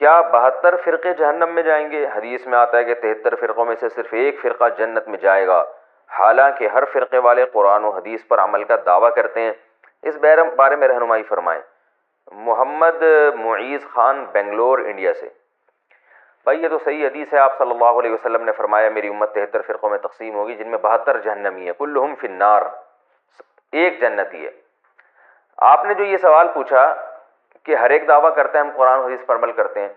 کیا 72 فرقے جہنم میں جائیں گے؟ حدیث میں آتا ہے کہ 73 فرقوں میں سے صرف ایک فرقہ جنت میں جائے گا، حالانکہ ہر فرقے والے قرآن و حدیث پر عمل کا دعویٰ کرتے ہیں۔ اس بارے میں رہنمائی فرمائیں۔ محمد معیز خان، بنگلور، انڈیا سے۔ بھائی یہ تو صحیح حدیث ہے، آپ صلی اللہ علیہ وسلم نے فرمایا میری امت 73 فرقوں میں تقسیم ہوگی جن میں 72 جہنمی ہیں، کلہم فی النار، ایک جنتی ہے۔ آپ نے جو یہ سوال پوچھا کہ ہر ایک دعویٰ کرتا ہے ہم قرآن و حدیث پر عمل کرتے ہیں،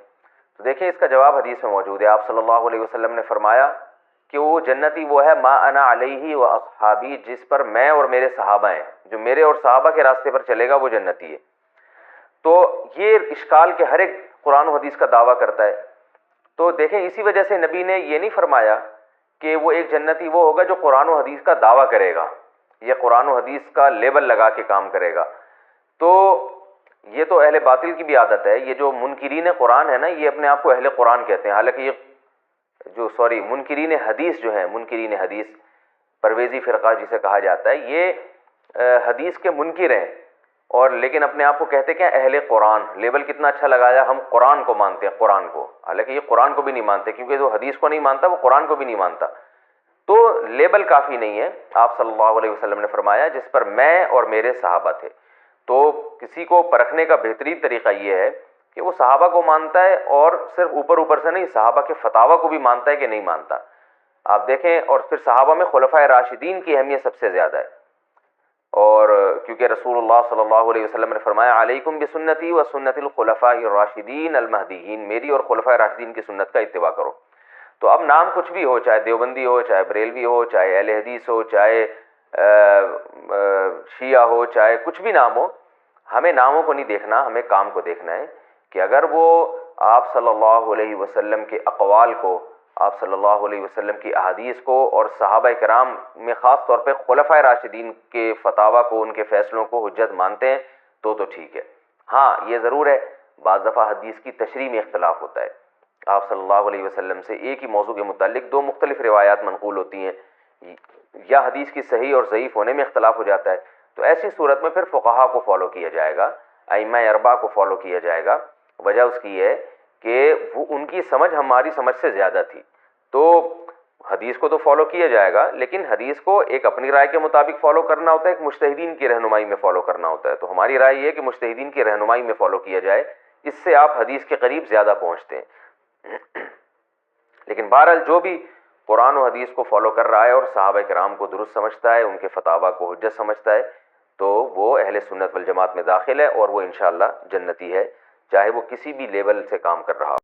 تو دیکھیں اس کا جواب حدیث میں موجود ہے۔ آپ صلی اللہ علیہ وسلم نے فرمایا کہ وہ جنتی وہ ہے ما انا علیہ و اصحابی، جس پر میں اور میرے صحابہ ہیں، جو میرے اور صحابہ کے راستے پر چلے گا وہ جنتی ہے۔ تو یہ اشکال کہ ہر ایک قرآن و حدیث کا دعویٰ کرتا ہے، تو دیکھیں اسی وجہ سے نبی نے یہ نہیں فرمایا کہ وہ ایک جنتی وہ ہوگا جو قرآن و حدیث کا دعویٰ کرے گا یا قرآن و حدیث کا لیبل لگا کے کام کرے گا۔ تو یہ تو اہل باطل کی بھی عادت ہے، یہ جو منکرین قرآن ہے نا، یہ اپنے آپ کو اہل قرآن کہتے ہیں، حالانکہ یہ منکرین حدیث جو ہیں، منکرین حدیث پرویزی فرقہ جسے کہا جاتا ہے، یہ حدیث کے منکر ہیں، اور لیکن اپنے آپ کو کہتے کیا؟ اہل قرآن۔ لیبل کتنا اچھا لگایا، ہم قرآن کو مانتے ہیں، قرآن کو، حالانکہ یہ قرآن کو بھی نہیں مانتے، کیونکہ جو حدیث کو نہیں مانتا وہ قرآن کو بھی نہیں مانتا۔ تو لیبل کافی نہیں ہے۔ آپ صلی اللہ علیہ وسلم نے فرمایا جس پر میں اور میرے صحابہ تھے۔ تو کسی کو پرکھنے کا بہترین طریقہ یہ ہے کہ وہ صحابہ کو مانتا ہے، اور صرف اوپر سے نہیں، صحابہ کے فتاویٰ کو بھی مانتا ہے کہ نہیں مانتا۔ آپ دیکھیں، اور پھر صحابہ میں خلفائے راشدین کی اہمیت سب سے زیادہ ہے، اور کیونکہ رسول اللہ صلی اللہ علیہ وسلم نے فرمایا علیکم بسنتی و سنت الخلفاء الراشدین المہدیین، میری اور خلفائے راشدین کی سنت کا اتباع کرو۔ تو اب نام کچھ بھی ہو، چاہے دیوبندی ہو، چاہے بریلوی ہو، چاہے اہل حدیث ہو، چاہے شیعہ ہو، چاہے کچھ بھی نام ہو، ہمیں ناموں کو نہیں دیکھنا، ہمیں کام کو دیکھنا ہے کہ اگر وہ آپ صلی اللہ علیہ وسلم کے اقوال کو، آپ صلی اللہ علیہ وسلم کی احادیث کو، اور صحابہ کرام میں خاص طور پہ خلفائے راشدین کے فتاویٰ کو، ان کے فیصلوں کو حجت مانتے ہیں تو ٹھیک ہے۔ ہاں یہ ضرور ہے، بعض دفعہ حدیث کی تشریح میں اختلاف ہوتا ہے، آپ صلی اللہ علیہ وسلم سے ایک ہی موضوع کے متعلق دو مختلف روایات منقول ہوتی ہیں، یا حدیث کی صحیح اور ضعیف ہونے میں اختلاف ہو جاتا ہے، تو ایسی صورت میں پھر فقہا کو فالو کیا جائے گا، ائمہ اربعہ کو فالو کیا جائے گا۔ وجہ اس کی ہے کہ وہ ان کی سمجھ ہماری سمجھ سے زیادہ تھی، تو حدیث کو تو فالو کیا جائے گا، لیکن حدیث کو ایک اپنی رائے کے مطابق فالو کرنا ہوتا ہے، ایک مجتہدین کی رہنمائی میں فالو کرنا ہوتا ہے۔ تو ہماری رائے یہ ہے کہ مجتہدین کی رہنمائی میں فالو کیا جائے، اس سے آپ حدیث کے قریب زیادہ پہنچتے ہیں۔ لیکن بہرحال جو بھی قرآن و حدیث کو فالو کر رہا ہے اور صحابہ کرام کو درست سمجھتا ہے، ان کے فتاویٰ کو حجت سمجھتا ہے، تو وہ اہل سنت والجماعت میں داخل ہے، اور وہ انشاءاللہ جنتی ہے، چاہے وہ کسی بھی لیول سے کام کر رہا ہو۔